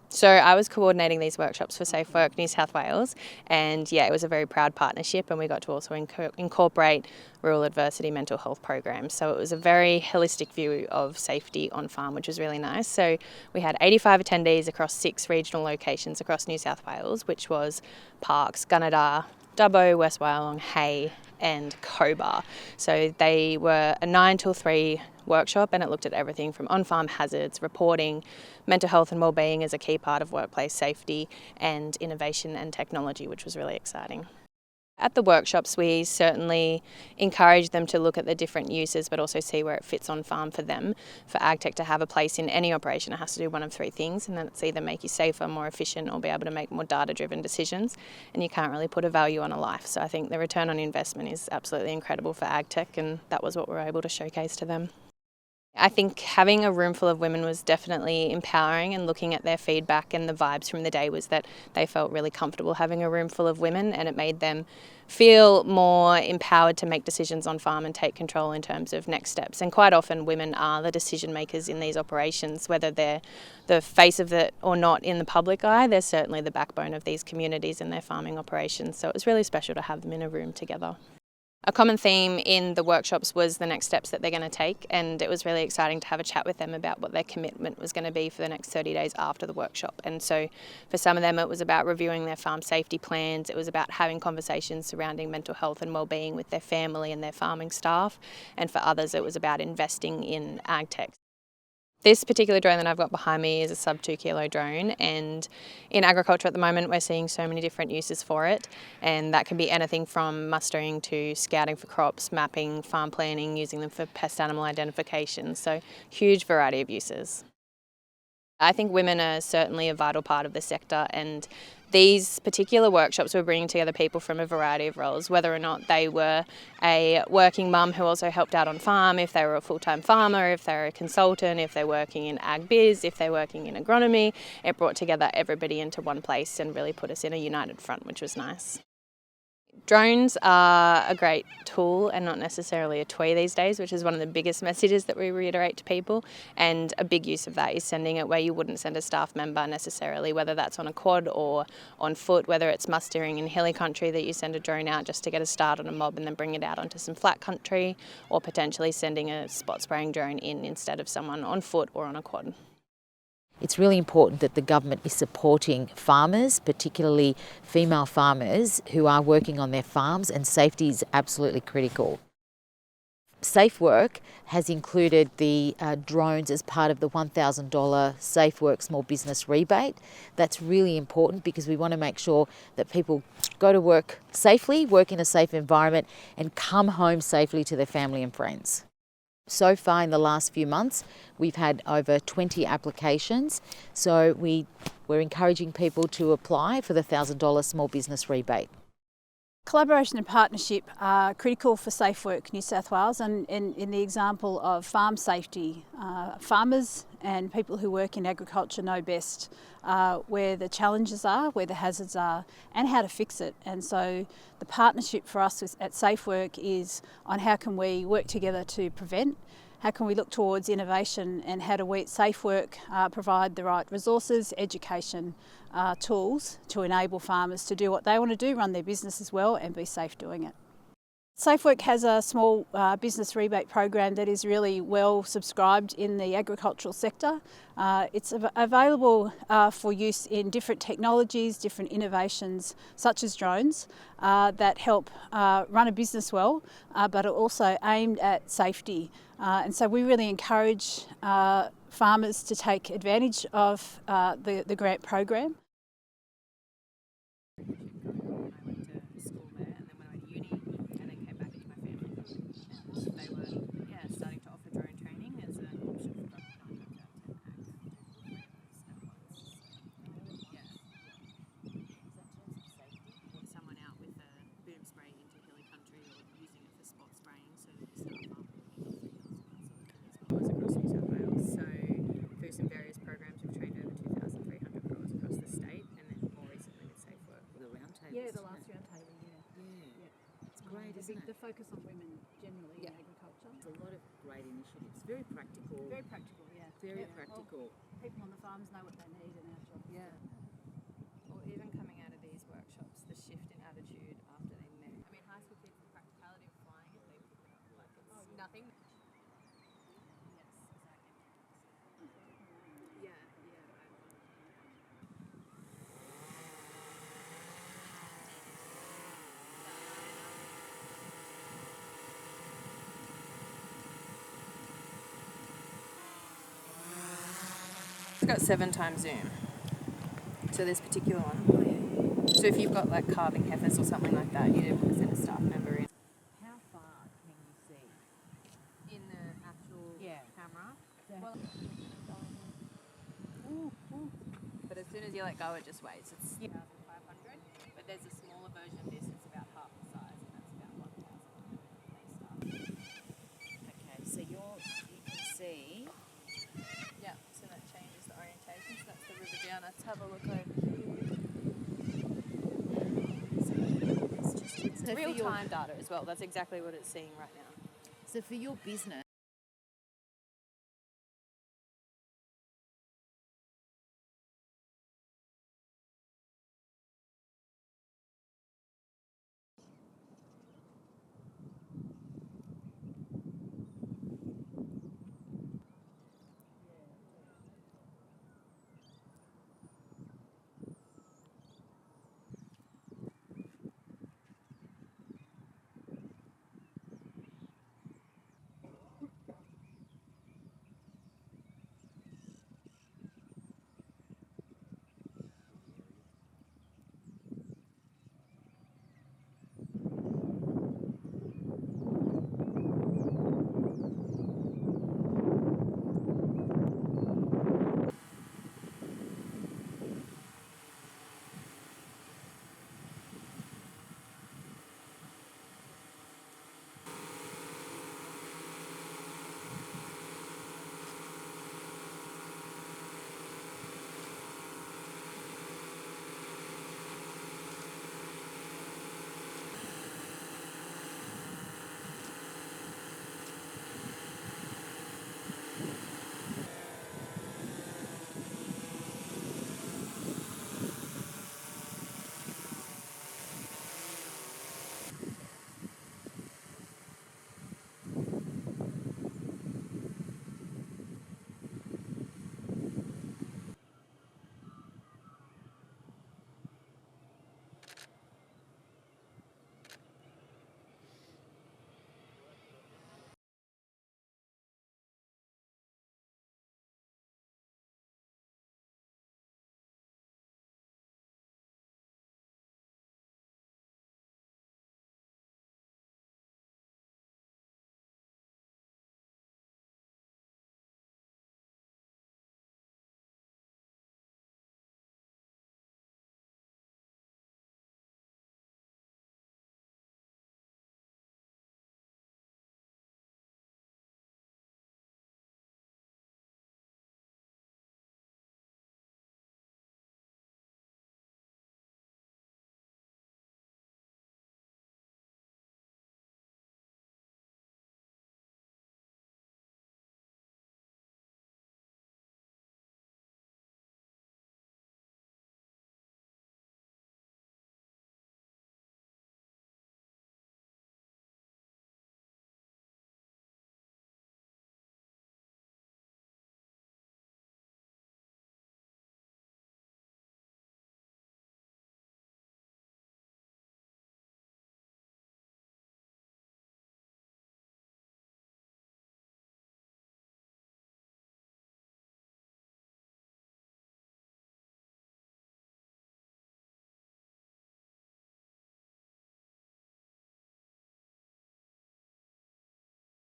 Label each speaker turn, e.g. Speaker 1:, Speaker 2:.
Speaker 1: So I was coordinating these workshops for SafeWork New South Wales, and yeah, it was a very proud partnership, and we got to also incorporate rural adversity mental health programs. So it was a very holistic view of safety on farm, which was really nice. So we had 85 attendees across 6 regional locations across New South Wales, which was Parkes, Gunnedah, Dubbo, West Wyalong, Hay and Cobar. So they were a 9 till 3 workshop, and it looked at everything from on-farm hazards, reporting, mental health and wellbeing as a key part of workplace safety, and innovation and technology, which was really exciting. At the workshops, we certainly encourage them to look at the different uses, but also see where it fits on farm for them. For AgTech to have a place in any operation, it has to do one of 3 things, and that's either make you safer, more efficient, or be able to make more data-driven decisions. And you can't really put a value on a life. So I think the return on investment is absolutely incredible for AgTech, and that was what we were able to showcase to them. I think having a room full of women was definitely empowering, and looking at their feedback and the vibes from the day was that they felt really comfortable having a room full of women, and it made them feel more empowered to make decisions on farm and take control in terms of next steps. And quite often women are the decision makers in these operations, whether they're the face of it or not in the public eye. They're certainly the backbone of these communities and their farming operations, so it was really special to have them in a room together. A common theme in the workshops was the next steps that they're going to take, and it was really exciting to have a chat with them about what their commitment was going to be for the next 30 days after the workshop. And so for some of them it was about reviewing their farm safety plans, it was about having conversations surrounding mental health and wellbeing with their family and their farming staff, and for others it was about investing in AgTech. This particular drone that I've got behind me is a sub 2 kilo drone, and in agriculture at the moment we're seeing so many different uses for it, and that can be anything from mustering to scouting for crops, mapping, farm planning, using them for pest animal identification, so huge variety of uses. I think women are certainly a vital part of the sector, and these particular workshops were bringing together people from a variety of roles, whether or not they were a working mum who also helped out on farm, if they were a full-time farmer, if they were a consultant, if they're working in ag biz, if they're working in agronomy. It brought together everybody into one place and really put us in a united front, which was nice. Drones are a great tool and not necessarily a toy these days, which is one of the biggest messages that we reiterate to people, and a big use of that is sending it where you wouldn't send a staff member necessarily, whether that's on a quad or on foot, whether it's mustering in hilly country that you send a drone out just to get a start on a mob and then bring it out onto some flat country, or potentially sending a spot spraying drone in instead of someone on foot or on a quad.
Speaker 2: It's really important that the government is supporting farmers, particularly female farmers who are working on their farms, and safety is absolutely critical. SafeWork has included the drones as part of the $1,000 SafeWork small business rebate. That's really important because we want to make sure that people go to work safely, work in a safe environment, and come home safely to their family and friends. So far in the last few months, we've had over 20 applications, so we're encouraging people to apply for the $1,000 small business rebate.
Speaker 3: Collaboration and partnership are critical for SafeWork New South Wales, and in the example of farm safety, farmers and people who work in agriculture know best where the challenges are, where the hazards are, and how to fix it. And so the partnership for us at SafeWork is on how can we work together to prevent, how can we look towards innovation, and how do we at SafeWork provide the right resources, education, tools to enable farmers to do what they want to do, run their business as well, and be safe doing it. SafeWork has a small business rebate program that is really well subscribed in the agricultural sector. It's available for use in different technologies, different innovations such as drones that help run a business well, but are also aimed at safety. And so we really encourage farmers to take advantage of the grant program.
Speaker 1: Some various programs, we've trained over 2,300 growers across the state, and then more recently with SafeWork.
Speaker 3: The roundtable. Yeah, the last roundtable. Yeah.
Speaker 2: It's great, isn't it?
Speaker 3: The focus on women generally in agriculture.
Speaker 2: There's a lot of great initiatives. Very practical.
Speaker 3: Very practical, yeah.
Speaker 2: Very
Speaker 3: Yep.
Speaker 2: practical.
Speaker 3: People on the farms know what they need, and our job.
Speaker 1: Yeah. Or even coming out of these workshops, the shift in attitude after they met. I mean, high school kids, the practicality of flying, if they pick it up, like it's nothing. Yes, exactly. Yeah, yeah. It's got 7 times zoom. So this particular one. So if you've got like calving heifers or something like that, you don't want to send a staff member in.
Speaker 2: How far can you see?
Speaker 1: In the actual camera. Well, but as soon as you let go, it just weighs. It's 1,500. But there's a smaller version of this that's about half the size, and that's about 1,000.
Speaker 2: Okay, so you can see.
Speaker 1: Yeah, so that changes the orientation. So that's the river down. Let's have a look over here.
Speaker 2: So
Speaker 1: Real-time data as well. That's exactly what it's seeing right now.
Speaker 2: So for your business,